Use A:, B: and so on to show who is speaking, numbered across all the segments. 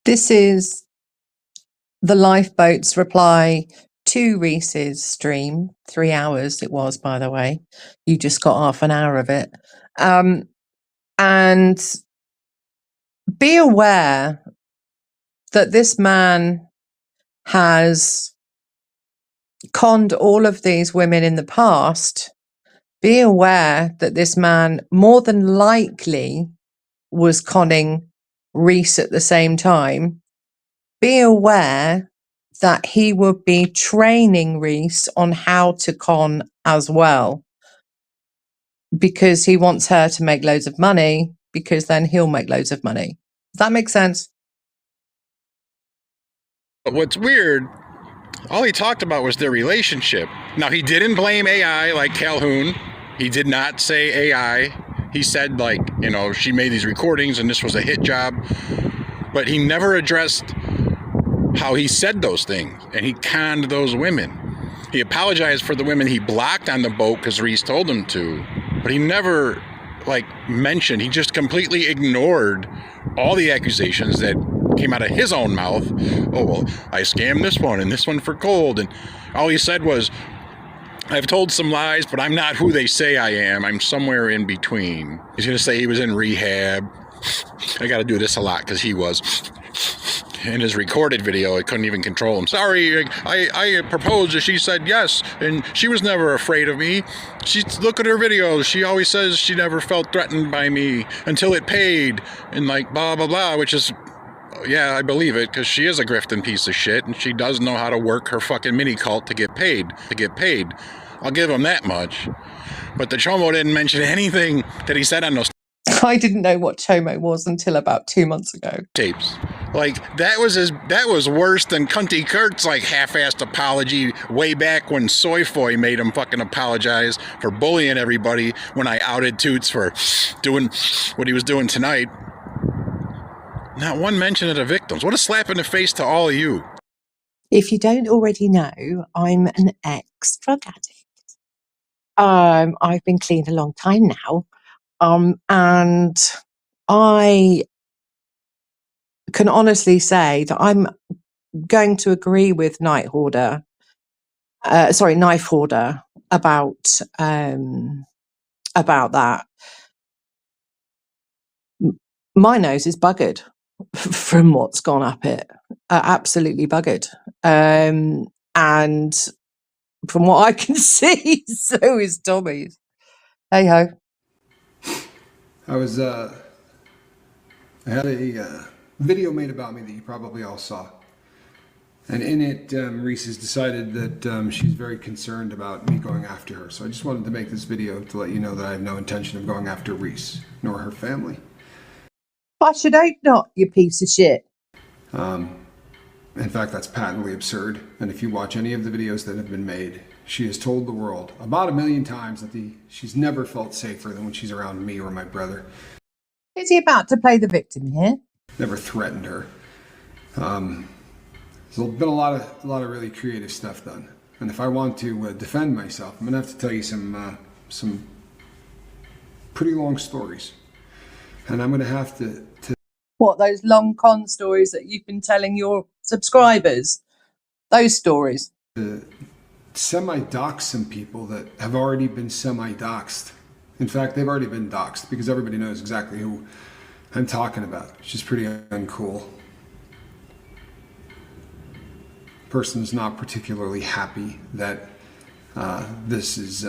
A: This is the lifeboat's reply to Reese's stream. 3 hours it was, by the way. You just got half an hour of it. And be aware that this man has conned all of these women in the past. Be aware that this man more than likely was conning Reese at the same time. Be aware that he would be training Reese on how to con as well, because he wants her to make loads of money, because then he'll make loads of money. Does that make sense?
B: But what's weird, all he talked about was their relationship. Now, he didn't blame AI like Calhoun. He did not say AI. He said, like, you know, she made these recordings and this was a hit job. But he never addressed how he said those things, and he conned those women. He apologized for the women he blocked on the boat because Reese told him to, but he never, like, mentioned, he just completely ignored all the accusations that came out of his own mouth. Oh, well, I scammed this one and this one for gold, and all he said was, I've told some lies, but I'm not who they say I am. I'm somewhere in between. He's going to say he was in rehab. I got to do this a lot because he was. In his recorded video, I couldn't even control him. Sorry, I proposed and she said yes, and she was never afraid of me. Look at her videos. She always says she never felt threatened by me until it paid, and like blah, blah, blah, which is, yeah, I believe it, because she is a grifting piece of shit, and she does know how to work her fucking mini cult to get paid. I'll give him that much. But the Chomo didn't mention anything that he said on those
A: I didn't know what Chomo was until about 2 months ago.
B: tapes. Like, that was worse than Cunty Kurt's, like, half-assed apology way back when Soyfoy made him fucking apologize for bullying everybody when I outed Toots for doing what he was doing tonight. Not one mention of the victims. What a slap in the face to all of you.
A: If you don't already know, I'm an ex-drug addict. I've been clean a long time now. And I can honestly say that I'm going to agree with Knife Hoarder about that. My nose is buggered from what's gone up it. Absolutely buggered. And from what I can see, so is Tommy's. Hey ho.
C: I had a video made about me that you probably all saw. And in it, Reese has decided that she's very concerned about me going after her. So I just wanted to make this video to let you know that I have no intention of going after Reese, nor her family.
A: I should hope not, you piece of shit.
C: In fact, that's patently absurd. And if you watch any of the videos that have been made, she has told the world about 1 million times that she's never felt safer than when she's around me or my brother.
A: Is he about to play the victim here?
C: Never threatened her. There's been a lot of really creative stuff done. And if I want to defend myself, I'm gonna have to tell you some pretty long stories. And I'm gonna have to
A: What, those long con stories that you've been telling your subscribers? Those stories?
C: Semi-dox some people that have already been semi-doxed. In fact, they've already been doxed because everybody knows exactly who I'm talking about. It's just pretty uncool. Person's not particularly happy that this has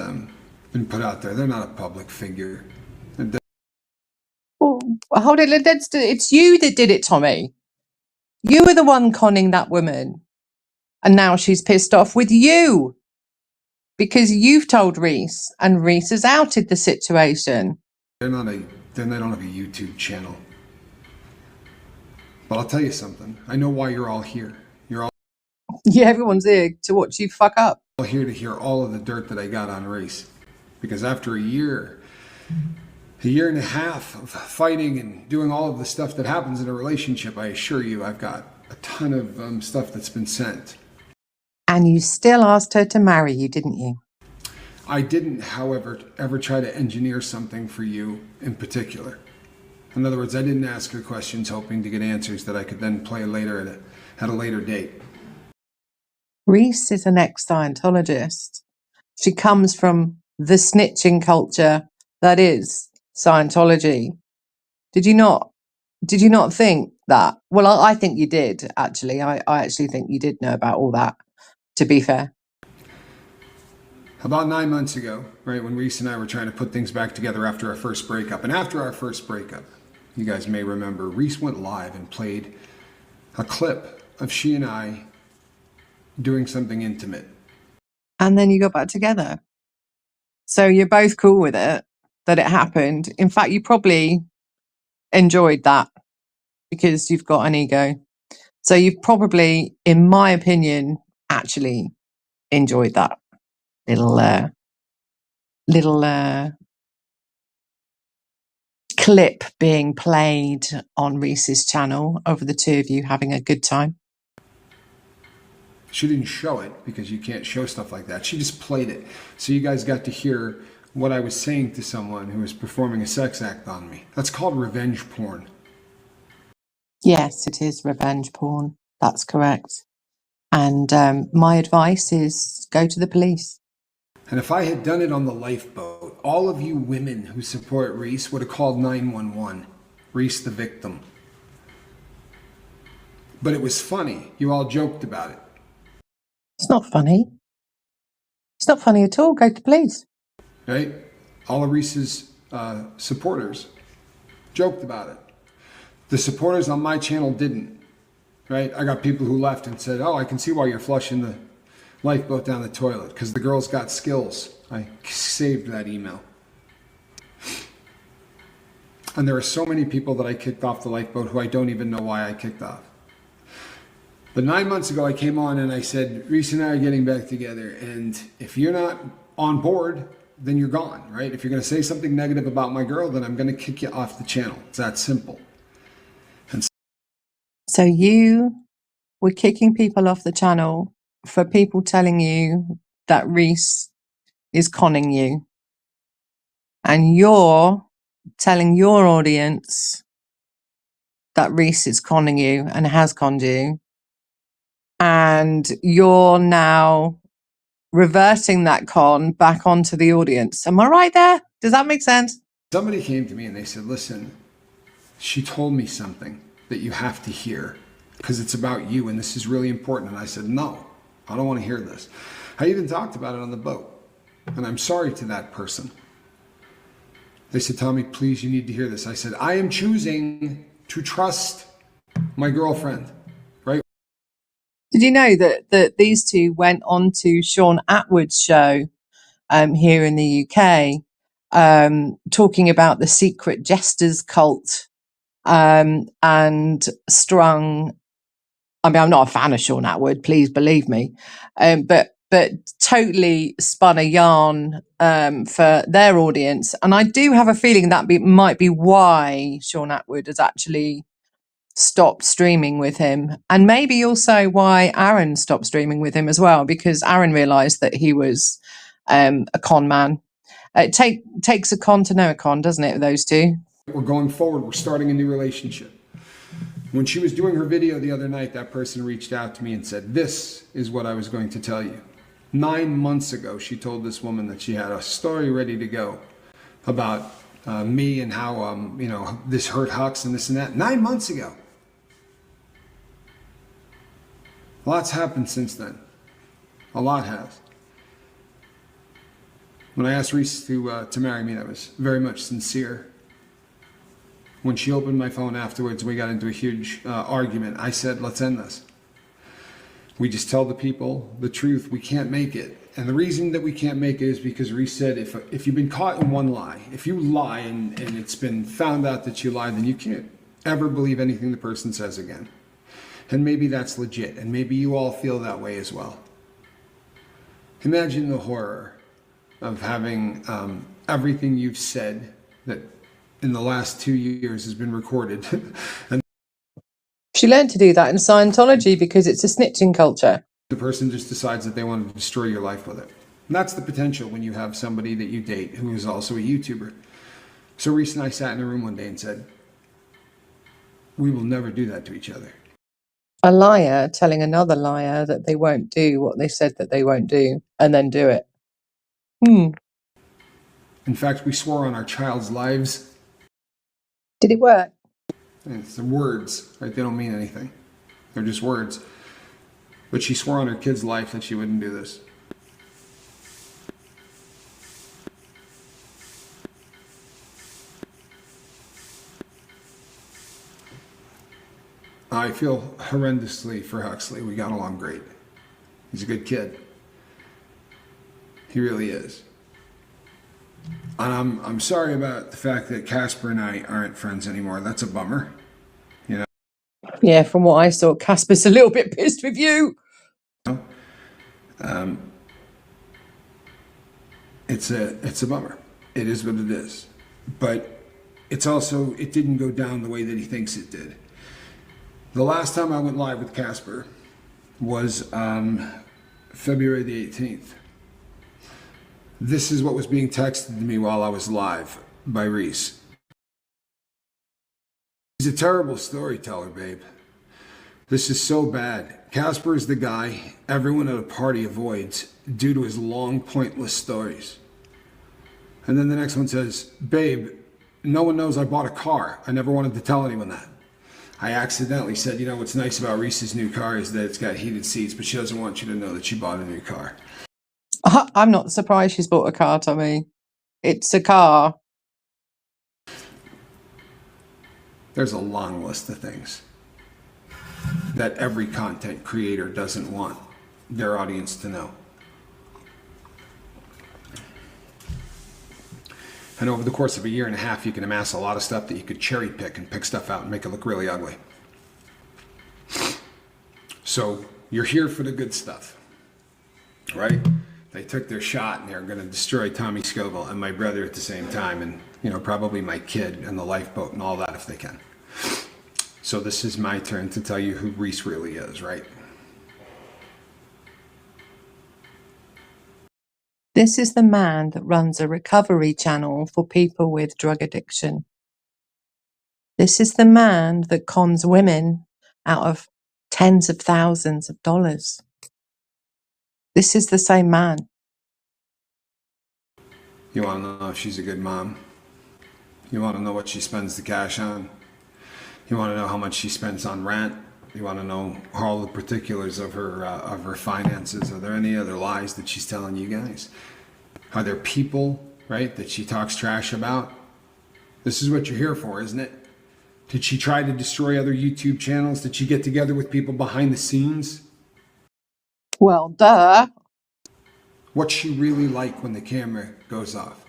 C: been put out there. They're not a public figure.
A: Well, hold it. It's you that did it, Tommy. You were the one conning that woman. And now she's pissed off with you. Because you've told Reese, and Reese has outed the situation.
C: They don't have a YouTube channel. But I'll tell you something. I know why you're all here. You're all
A: everyone's here to watch you fuck up.
C: Here to hear all of the dirt that I got on Reese. Because after a year and a half of fighting and doing all of the stuff that happens in a relationship, I assure you I've got a ton of stuff that's been sent.
A: And you still asked her to marry you, didn't you?
C: I didn't, however, ever try to engineer something for you in particular. In other words, I didn't ask her questions hoping to get answers that I could then play later at a later date.
A: Reese is an ex-Scientologist. She comes from the snitching culture that is Scientology. Did you not think that? Well, I think you did, actually. I actually think you did know about all that, to be fair.
C: About 9 months ago, right, when Reese and I were trying to put things back together after our first breakup, and after our first breakup, you guys may remember, Reese went live and played a clip of she and I doing something intimate.
A: And then you got back together. So you're both cool with it, that it happened. In fact, you probably enjoyed that because you've got an ego. So you've probably, in my opinion, actually enjoyed that little clip being played on Reese's channel over the two of you having a good time.
C: She didn't show it because you can't show stuff like that. She just played it. So you guys got to hear what I was saying to someone who was performing a sex act on me. That's called revenge porn.
A: Yes, it is revenge porn. That's correct. And my advice is go to the police.
C: And if I had done it on the lifeboat, all of you women who support Reese would have called 911. Reese the victim. But it was funny. You all joked about it.
A: It's not funny. It's not funny at all. Go to the police.
C: Right? All of Reese's supporters joked about it. The supporters on my channel didn't. Right? I got people who left and said, oh, I can see why you're flushing the lifeboat down the toilet, because the girl's got skills. I saved that email. And there are so many people that I kicked off the lifeboat who I don't even know why I kicked off. But 9 months ago, I came on and I said, Reese and I are getting back together. And if you're not on board, then you're gone, right? If you're going to say something negative about my girl, then I'm going to kick you off the channel. It's that simple. And
A: so you were kicking people off the channel for people telling you that Reese is conning you. And you're telling your audience that Reese is conning you and has conned you. And you're now reverting that con back onto the audience. Am I right there? Does that make sense?
C: somebody came to me and they said, listen, she told me something that you have to hear because it's about you and this is really important. And I said, no, I don't want to hear this. I even talked about it on the boat. And I'm sorry to that person. They said, Tommy, please, you need to hear this. I said, I am choosing to trust my girlfriend, right?
A: Did you know that these two went on to Sean Atwood's show here in the UK, talking about the secret jesters cult, and strung, I mean, I'm not a fan of Sean Atwood, please believe me, but totally spun a yarn for their audience. And I do have a feeling that might be why Sean Atwood has actually stopped streaming with him, and maybe also why Aaron stopped streaming with him as well, because Aaron realised that he was a con man. It takes a con to know a con, doesn't it, those two?
C: We're going forward. We're starting a new relationship. When she was doing her video the other night, that person reached out to me and said, this is what I was going to tell you. 9 months ago, she told this woman that she had a story ready to go about me and how, you know, this hurt Hux and this and that. 9 months ago. Lots happened since then. A lot has. When I asked Reese to marry me, that was very much sincere. When she opened my phone afterwards, we got into a huge argument. I said, let's end this. We just tell the people the truth. We can't make it. And the reason that we can't make it is because Reese said, if you've been caught in one lie, if you lie and it's been found out that you lied, then you can't ever believe anything the person says again. And maybe that's legit. And maybe you all feel that way as well. Imagine the horror of having everything you've said that in the last 2 years has been recorded. And
A: she learned to do that in Scientology because it's a snitching culture.
C: The person just decides that they want to destroy your life with it. And that's the potential when you have somebody that you date who is also a YouTuber. So Reese and I sat in a room one day and said, We will never do that to each other.
A: A liar telling another liar that they won't do what they said that they won't do, and then do it.
C: In fact, we swore on our child's lives.
A: Did it work?
C: It's the words, right? They don't mean anything. They're just words. But she swore on her kid's life that she wouldn't do this. I feel horrendously for Huxley. We got along great. He's a good kid. He really is. And I'm sorry about the fact that Casper and I aren't friends anymore. That's a bummer. You know?
A: Yeah, from what I saw, Casper's a little bit pissed with you.
C: It's a bummer. It is what it is. But it's also, it didn't go down the way that he thinks it did. The last time I went live with Casper was February the 18th. This is what was being texted to me while I was live by Reese. He's a terrible storyteller, babe. This is so bad. Casper is the guy everyone at a party avoids due to his long, pointless stories. And then the next one says, babe, no one knows I bought a car. I never wanted to tell anyone that. I accidentally said, you know, what's nice about Reese's new car is that it's got heated seats, but she doesn't want you to know that she bought a new car.
A: I'm not surprised she's bought a car, Tommy. It's a car.
C: There's a long list of things that every content creator doesn't want their audience to know. And over the course of a year and a half, you can amass a lot of stuff that you could cherry pick and pick stuff out and make it look really ugly. So you're here for the good stuff, right? They took their shot and they're going to destroy Tommy Scoville and my brother at the same time, and, you know, probably my kid and the lifeboat and all that if they can. So this is my turn to tell you who Reese really is, right?
A: This is the man that runs a recovery channel for people with drug addiction. This is the man that cons women out of tens of thousands of dollars. This is the same man.
C: You want to know if she's a good mom? You want to know what she spends the cash on? You want to know how much she spends on rent? You want to know all the particulars of her finances? Are there any other lies that she's telling you guys? Are there people, right, that she talks trash about? This is what you're here for, isn't it? Did she try to destroy other YouTube channels? Did she get together with people behind the scenes?
A: Well, duh.
C: What's she really like when the camera goes off?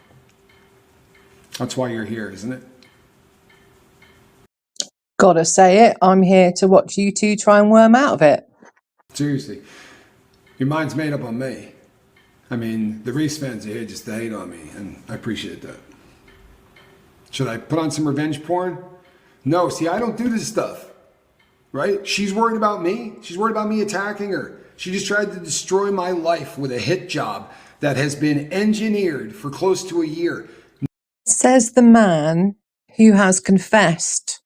C: That's why you're here, isn't it?
A: Gotta say it. I'm here to watch you two try and worm out of it.
C: Seriously, your mind's made up on me. I mean, the Reese fans are here just to hate on me, and I appreciate that. Should I put on some revenge porn? No, see, I don't do this stuff, right? She's worried about me. She's worried about me attacking her. She just tried to destroy my life with a hit job that has been engineered for close to a year.
A: Says the man who has confessed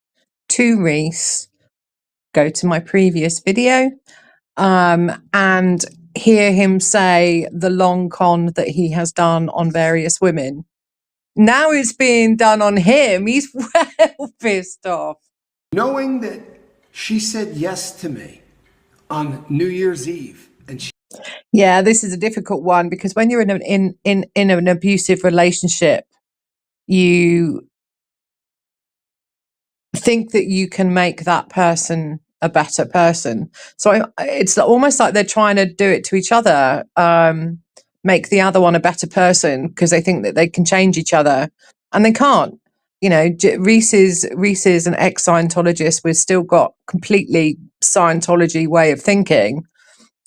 A: to Reese. Go to my previous video and hear him say the long con that he has done on various women. Now it's being done on him. He's well pissed off.
C: Knowing that she said yes to me on New Year's Eve, and she...
A: Yeah, this is a difficult one because when you're in an abusive relationship, you think that you can make that person a better person. So it's almost like they're trying to do it to each other, make the other one a better person because they think that they can change each other, and they can't. You know, Reese is an ex-Scientologist with still got completely Scientology way of thinking,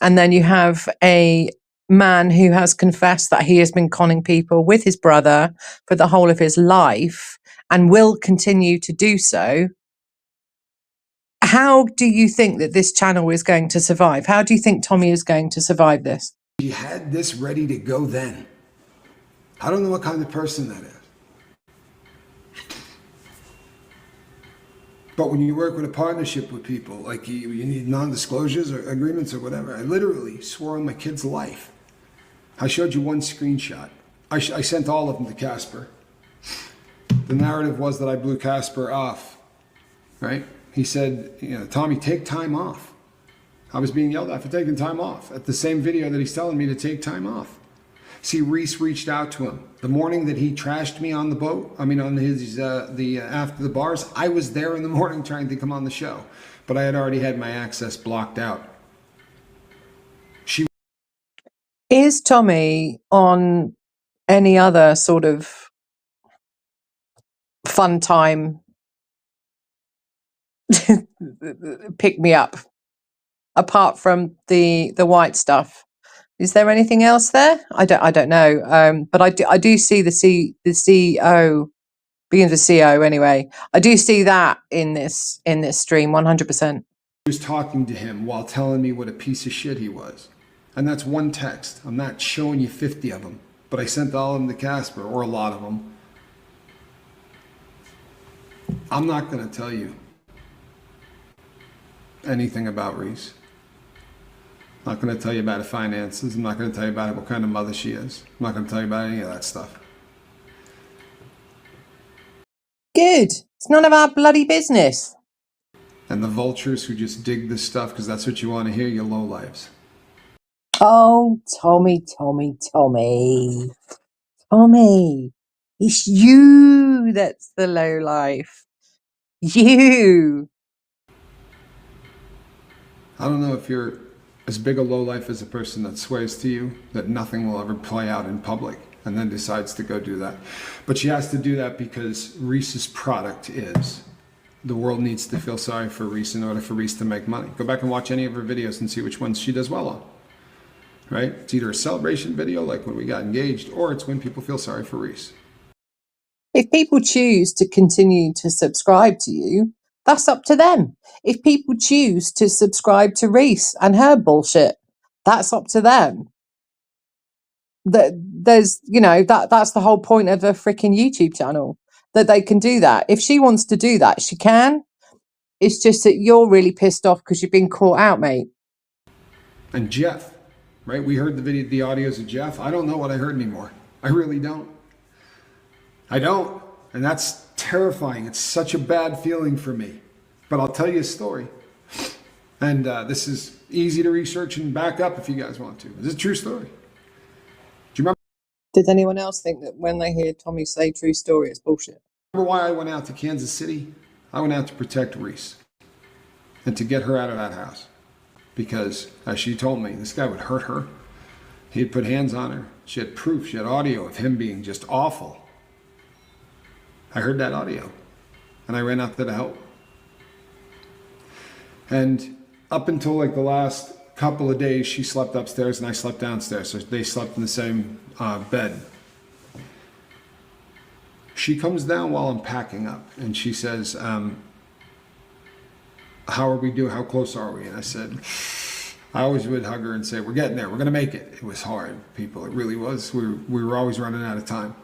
A: and then you have a man who has confessed that he has been conning people with his brother for the whole of his life and will continue to do so. How do you think that this channel is going to survive? How do you think Tommy is going to survive this?
C: She had this ready to go then. I don't know what kind of person that is. But when you work with a partnership with people, like you need non-disclosures or agreements or whatever, I literally swore on my kid's life. I showed you one screenshot. I sent all of them to Casper. The narrative was that I blew Casper off, right? He said, you know, Tommy, take time off. I was being yelled at for taking time off at the same video that he's telling me to take time off. See, Reese reached out to him the morning that he trashed me on the boat. I mean, on his after the bars. I was there in the morning trying to come on the show, but I had already had my access blocked out.
A: Is Tommy on any other sort of fun time pick me up apart from the white stuff? Is there anything else there? I don't know. But I do see the CEO being the CEO anyway. I do see that in this stream 100%.
C: I was talking to him while telling me what a piece of shit he was. And that's one text. I'm not showing you 50 of them, but I sent all of them to Casper, or a lot of them. I'm not going to tell you anything about Reese. I'm not going to tell you about her finances. I'm not going to tell you about what kind of mother she is. I'm not going to tell you about any of that stuff.
A: Good. It's none of our bloody business.
C: And the vultures who just dig this stuff because that's what you want to hear, you lowlives.
A: Oh, Tommy. It's you that's the low life. You.
C: I don't know if you're as big a lowlife as a person that swears to you that nothing will ever play out in public and then decides to go do that. But she has to do that because Reese's product is the world needs to feel sorry for Reese in order for Reese to make money. Go back and watch any of her videos and see which ones she does well on. Right? It's either a celebration video like when we got engaged, or it's when people feel sorry for Reese.
A: If people choose to continue to subscribe to you, that's up to them. If people choose to subscribe to Reese and her bullshit, that's up to them. There's, you know, that's the whole point of a freaking YouTube channel, that they can do that. If she wants to do that, she can. It's just that you're really pissed off because you've been caught out, mate.
C: And Jeff, right? We heard the audios of Jeff. I don't know what I heard anymore. I really don't. I don't. And that's terrifying. It's such a bad feeling for me. But I'll tell you a story. And this is easy to research and back up if you guys want to. This is a true story. Do you remember?
A: Does anyone else think that when they hear Tommy say true story, it's bullshit?
C: Remember why I went out to Kansas City? I went out to protect Reese and to get her out of that house. Because, as she told me, this guy would hurt her. He'd put hands on her. She had proof. She had audio of him being just awful. I heard that audio. And I ran out there to help. And up until like the last couple of days, she slept upstairs and I slept downstairs. So they slept in the same bed. She comes down while I'm packing up. And she says, how are we doing? How close are we? And I said, I always would hug her and say, we're getting there. We're going to make it. It was hard, people. It really was. We were always running out of time.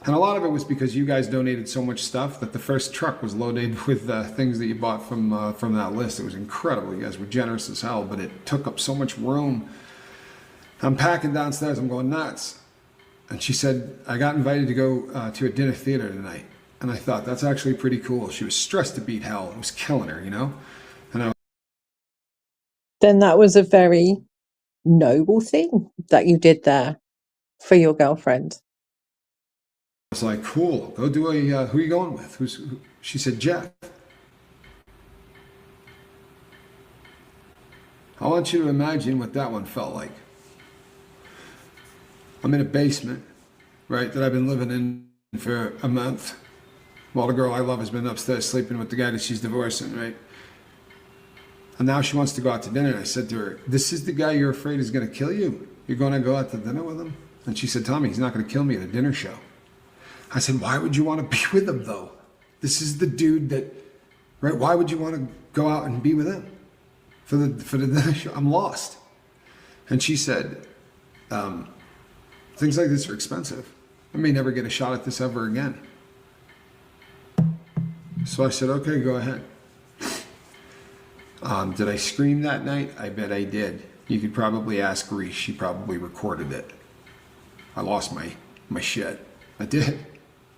C: And a lot of it was because you guys donated so much stuff that the first truck was loaded with things that you bought from that list. It was incredible. You guys were generous as hell, but it took up so much room. I'm packing downstairs. I'm going nuts. And she said, I got invited to go to a dinner theater tonight. And I thought, that's actually pretty cool. She was stressed to beat hell. It was killing her, you know? And
A: then that was a very noble thing that you did there for your girlfriend.
C: I was like, cool, go do a, who are you going with? Who? She said, Jeff. I want you to imagine what that one felt like. I'm in a basement, right, that I've been living in for a month, while the girl I love has been upstairs sleeping with the guy that she's divorcing, right? And now she wants to go out to dinner. And I said to her, this is the guy you're afraid is going to kill you? You're going to go out to dinner with him? And she said, Tommy, he's not going to kill me at a dinner show. I said, why would you want to be with him, though? This is the dude that, right? Why would you want to go out and be with him for the dinner show? I'm lost. And she said, things like this are expensive. I may never get a shot at this ever again. So I said, okay, go ahead. Did I scream that night? I bet I did. You could probably ask Reese. She probably recorded it. I lost my shit. I did.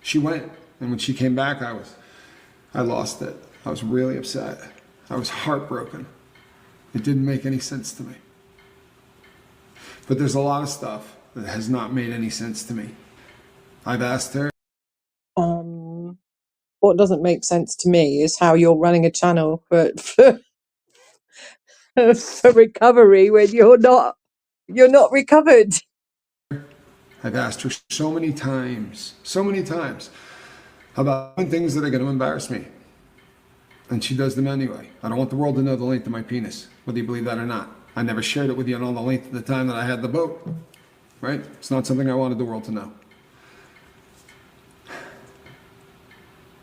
C: She went, and when she came back, I lost it. I was really upset. I was heartbroken. It didn't make any sense to me. But there's a lot of stuff that has not made any sense to me. I've asked her.
A: What doesn't make sense to me is how you're running a channel for recovery when you're not recovered.
C: I've asked her so many times about things that are going to embarrass me. And she does them anyway. I don't want the world to know the length of my penis, whether you believe that or not. I never shared it with you on the length of the time that I had the boat, right? It's not something I wanted the world to know.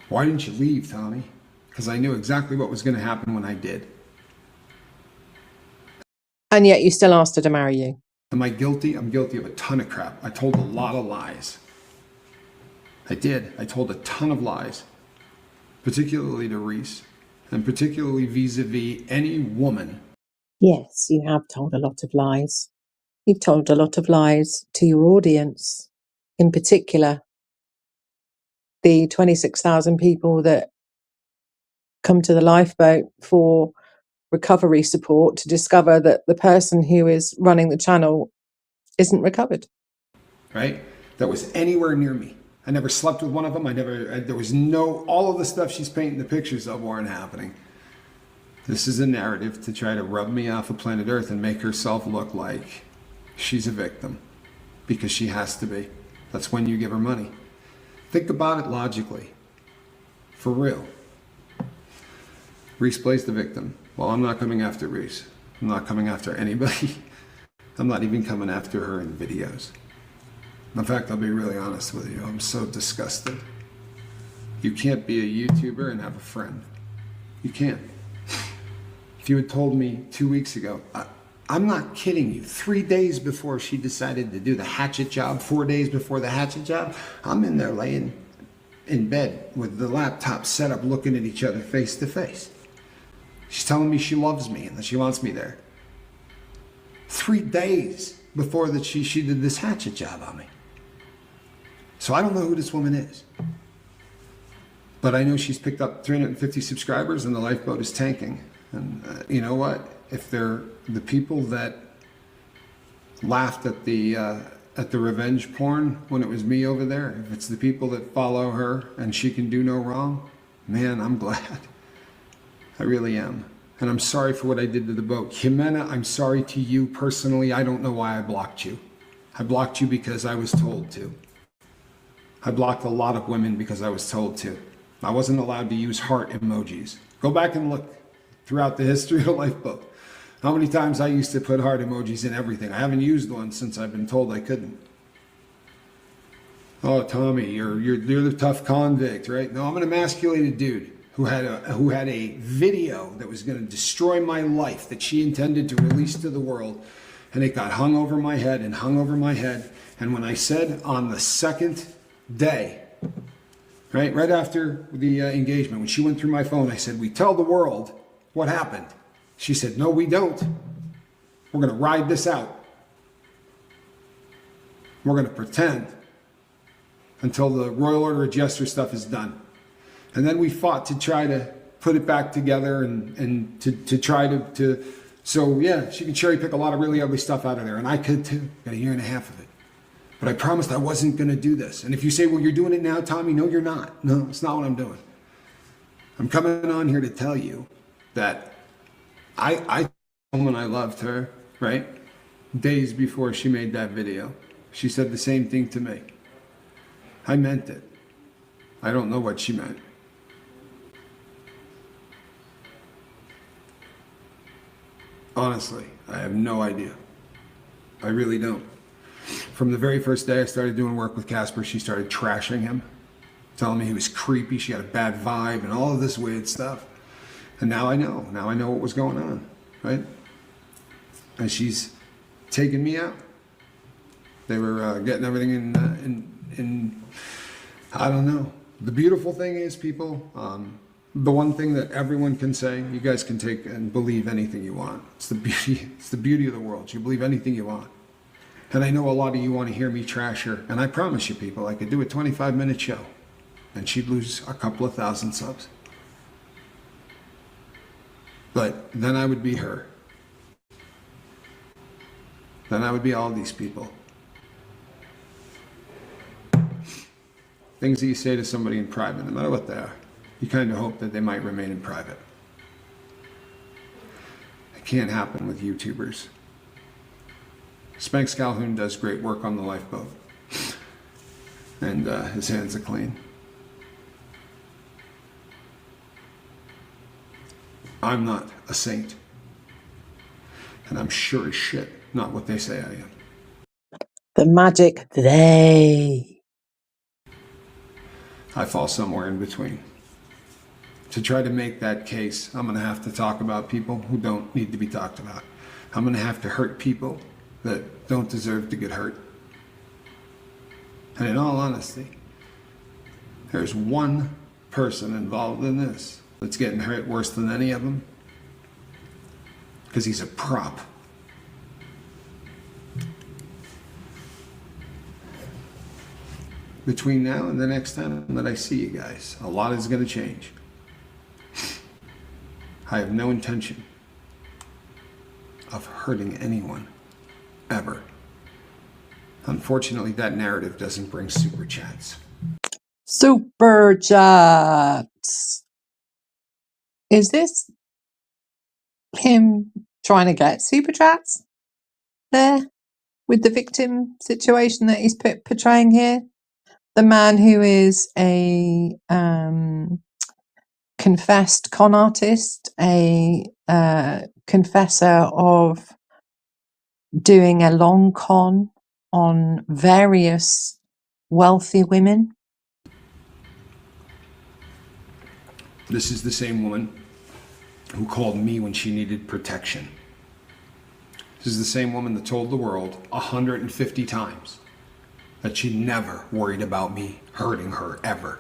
C: Why didn't you leave, Tommy? Because I knew exactly what was going to happen when I did.
A: And yet you still asked her to marry you.
C: Am I guilty? I'm guilty of a ton of crap. I told a lot of lies. I did. I told a ton of lies, particularly to Reese, and particularly vis-a-vis any woman.
A: Yes, you have told a lot of lies. You've told a lot of lies to your audience, in particular, the 26,000 people that come to the lifeboat for recovery support to discover that the person who is running the channel isn't recovered.
C: Right? That was anywhere near me. I never slept with one of them. There was all of the stuff she's painting the pictures of weren't happening. This is a narrative to try to rub me off of planet Earth and make herself look like she's a victim. Because she has to be. That's when you give her money. Think about it logically. For real. Reese plays the victim. Well, I'm not coming after Reese. I'm not coming after anybody. I'm not even coming after her in videos. In fact, I'll be really honest with you. I'm so disgusted. You can't be a YouTuber and have a friend. You can't. If you had told me 2 weeks ago, I'm not kidding you, 3 days before she decided to do the hatchet job, 4 days before the hatchet job, I'm in there laying in bed with the laptop set up looking at each other face to face. She's telling me she loves me and that she wants me there. 3 days before that she did this hatchet job on me. So I don't know who this woman is. But I know she's picked up 350 subscribers and the lifeboat is tanking. And you know what? If they're the people that laughed at the revenge porn when it was me over there, if it's the people that follow her and she can do no wrong, man, I'm glad. I really am. And I'm sorry for what I did to the boat. Jimena, I'm sorry to you personally. I don't know why I blocked you. I blocked you because I was told to. I blocked a lot of women because I was told to. I wasn't allowed to use heart emojis. Go back and look throughout the history of the lifeboat. How many times I used to put heart emojis in everything. I haven't used one since I've been told I couldn't. Oh, Tommy, you're the tough convict, right? No, I'm an emasculated dude who had a video that was going to destroy my life that she intended to release to the world, and it got hung over my head and hung over my head. And when I said on the second day, right after the engagement, when she went through my phone, I said, "We tell the world what happened." She said, "No, we don't. We're going to ride this out. We're going to pretend until the Royal Order of Jester stuff is done." And then we fought to try to put it back together and to try to so yeah, she could cherry pick a lot of really ugly stuff out of there, and I could too. Got a year and a half of it. But I promised I wasn't going to do this. And if you say, "Well, you're doing it now, Tommy," no, you're not. No, it's not what I'm doing. I'm coming on here to tell you that I woman, I loved her, right? Days before she made that video. She said the same thing to me. I meant it. I don't know what she meant. Honestly, I have no idea. I really don't. From the very first day I started doing work with Casper, she started trashing him, telling me he was creepy, she had a bad vibe, and all of this weird stuff. And now I know. Now I know what was going on, right? And she's taking me out. They were getting everything in I don't know. The beautiful thing is, people, The one thing that everyone can say, you guys can take and believe anything you want. It's the beauty of the world. You believe anything you want. And I know a lot of you want to hear me trash her. And I promise you people, I could do a 25-minute show and she'd lose a couple of thousand subs. But then I would be her. Then I would be all these people. Things that you say to somebody in private, no matter what they are, you kind of hope that they might remain in private. It can't happen with YouTubers. Spanx Calhoun does great work on the lifeboat. And his hands are clean. I'm not a saint. And I'm sure as shit not what they say I am.
A: The magic they.
C: I fall somewhere in between. To try to make that case, I'm going to have to talk about people who don't need to be talked about. I'm going to have to hurt people that don't deserve to get hurt. And in all honesty, there's one person involved in this that's getting hurt worse than any of them, because he's a prop. Between now and the next time that I see you guys, a lot is going to change. I have no intention of hurting anyone, ever. Unfortunately, that narrative doesn't bring super chats.
A: Super chats. Is this him trying to get super chats there with the victim situation that he's portraying here? The man who is a confessed con artist, a confessor of doing a long con on various wealthy women.
C: This is the same woman who called me when she needed protection. This is the same woman that told the world 150 times that she never worried about me hurting her ever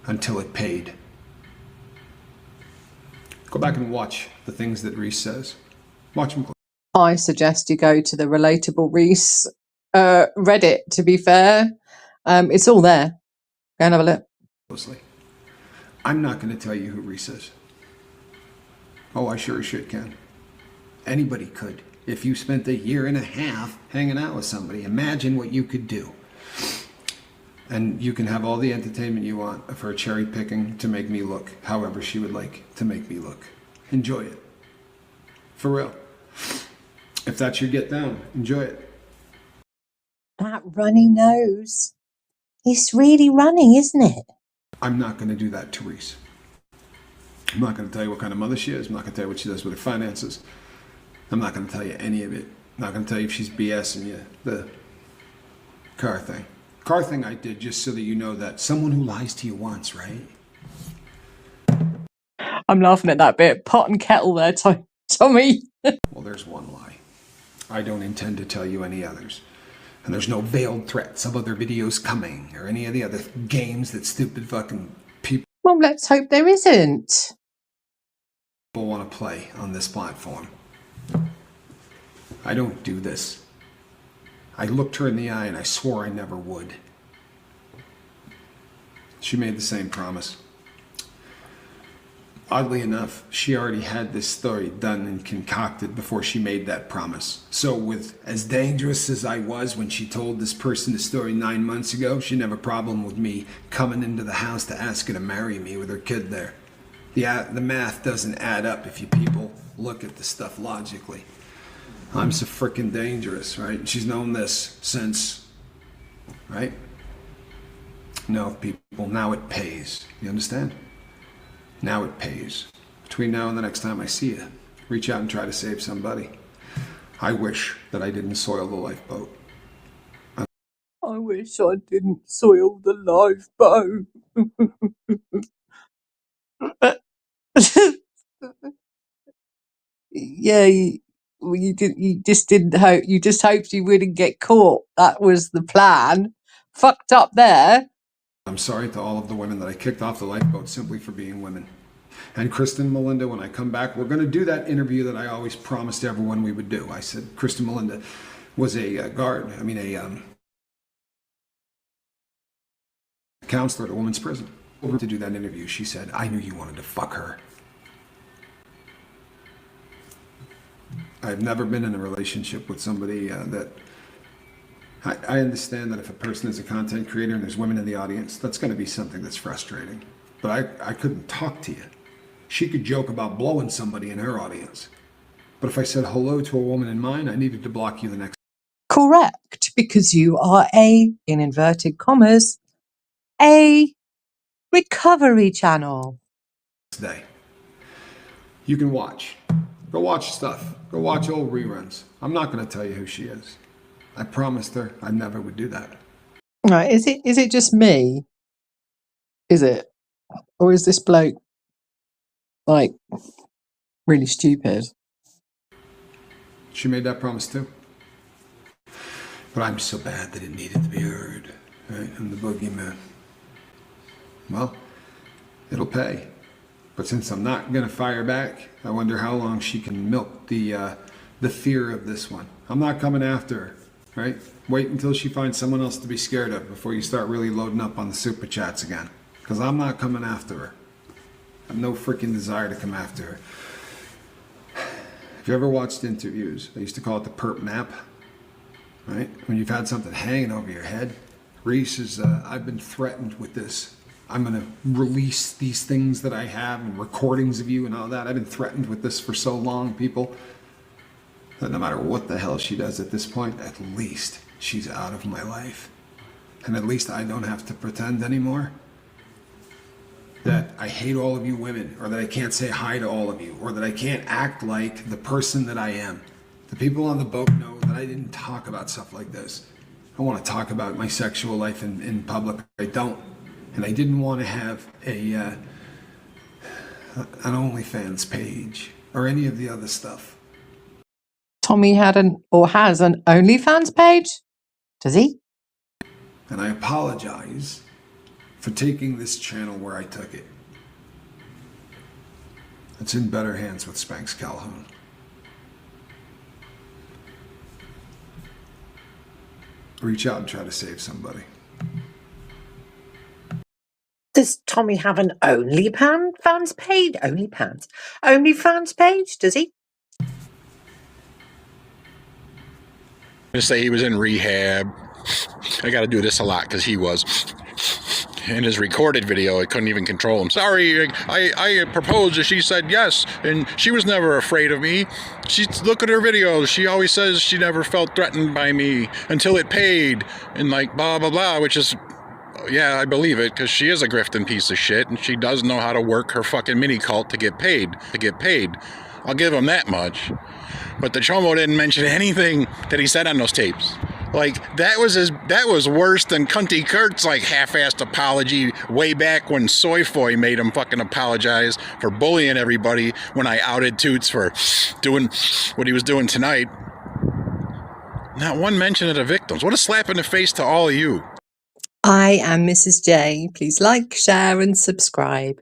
C: until it paid. Go back and watch the things that Reese says. Watch them closely.
A: I suggest you go to the Relatable Reese Reddit, to be fair. It's all there. Go and have a look.
C: Closely. I'm not going to tell you who Reese is. Oh, I sure as shit can. Anybody could. If you spent a year and a half hanging out with somebody, imagine what you could do. And you can have all the entertainment you want of her cherry picking to make me look however she would like to make me look. Enjoy it. For real. If that's your get down, enjoy it.
A: That runny nose. It's really runny, isn't it?
C: I'm not going to do that to Reese. I'm not going to tell you what kind of mother she is. I'm not going to tell you what she does with her finances. I'm not going to tell you any of it. I'm not going to tell you if she's BSing you. The car thing. Car thing I did just so that you know that someone who lies to you once, right?
A: I'm laughing at that bit. Pot and kettle there, Tommy.
C: Well, there's one lie. I don't intend to tell you any others. And there's no veiled threats of other videos coming or any of the other games that stupid fucking people
A: Well, let's hope there isn't.
C: want to play on this platform. I don't do this. I looked her in the eye and I swore I never would. She made the same promise. Oddly enough, she already had this story done and concocted before she made that promise. So with as dangerous as I was when she told this person the story 9 months ago, she didn't have a problem with me coming into the house to ask her to marry me with her kid there. The math doesn't add up if you people look at the stuff logically. I'm so frickin' dangerous, right? And she's known this since, right? No, people, now it pays. You understand? Now it pays. Between now and the next time I see you, reach out and try to save somebody. I wish that I didn't soil the lifeboat.
A: I wish I didn't soil the lifeboat. Yeah, you just didn't hope. You just hoped you wouldn't get caught. That was the plan. Fucked up there.
C: I'm sorry to all of the women that I kicked off the lifeboat simply for being women. And Kristen Melinda, when I come back, we're going to do that interview that I always promised everyone we would do. I said Kristen Melinda was a counselor at a women's prison. To do that interview, she said, I knew you wanted to fuck her. I've never been in a relationship with somebody that... I understand that if a person is a content creator and there's women in the audience, that's going to be something that's frustrating. But I couldn't talk to you. She could joke about blowing somebody in her audience. But if I said hello to a woman in mine, I needed to block you the next...
A: Correct, because you are in inverted commas, a recovery channel.
C: day. You can watch. Go watch stuff. Go watch old reruns. I'm not going to tell you who she is. I promised her I never would do that.
A: Right, is it just me? Is it? Or is this bloke, like, really stupid?
C: She made that promise too. But I'm so bad that it needed to be heard. Right? I'm the boogeyman. Well, it'll pay. But since I'm not going to fire back, I wonder how long she can milk the fear of this one. I'm not coming after her. Right? Wait until she finds someone else to be scared of before you start really loading up on the super chats again. Because I'm not coming after her. I have no freaking desire to come after her. If you ever watched interviews, I used to call it the perp map. Right? When you've had something hanging over your head. Reese is, I've been threatened with this. I'm going to release these things that I have and recordings of you and all that. I've been threatened with this for so long, people. That no matter what the hell she does at this point, at least she's out of my life. And at least I don't have to pretend anymore that I hate all of you women, or that I can't say hi to all of you, or that I can't act like the person that I am. The people on the boat know that I didn't talk about stuff like this. I want to talk about my sexual life in public. I don't. And I didn't want to have an OnlyFans page or any of the other stuff.
A: Tommy has an OnlyFans page? Does he?
C: And I apologize for taking this channel where I took it. It's in better hands with Spanx Calhoun. Reach out and try to save somebody.
D: Does Tommy have an OnlyFans page? OnlyFans page, does he?
B: Just say he was in rehab. I got to do this a lot because he was. In his recorded video, I couldn't even control him. Sorry, I proposed and she said yes, and she was never afraid of me. Look at her videos. She always says she never felt threatened by me until it paid, and like blah blah blah, which is, yeah, I believe it, because she is a grifting piece of shit, and she does know how to work her fucking mini cult to get paid. I'll give him that much. But the Chomo didn't mention anything that he said on those tapes. Like, that was worse than Cunty Kurt's, like, half-assed apology way back when Soyfoy made him fucking apologize for bullying everybody when I outed Toots for doing what he was doing tonight. Not one mention of the victims. What a slap in the face to all of you.
A: I am Mrs. J. Please like, share and subscribe.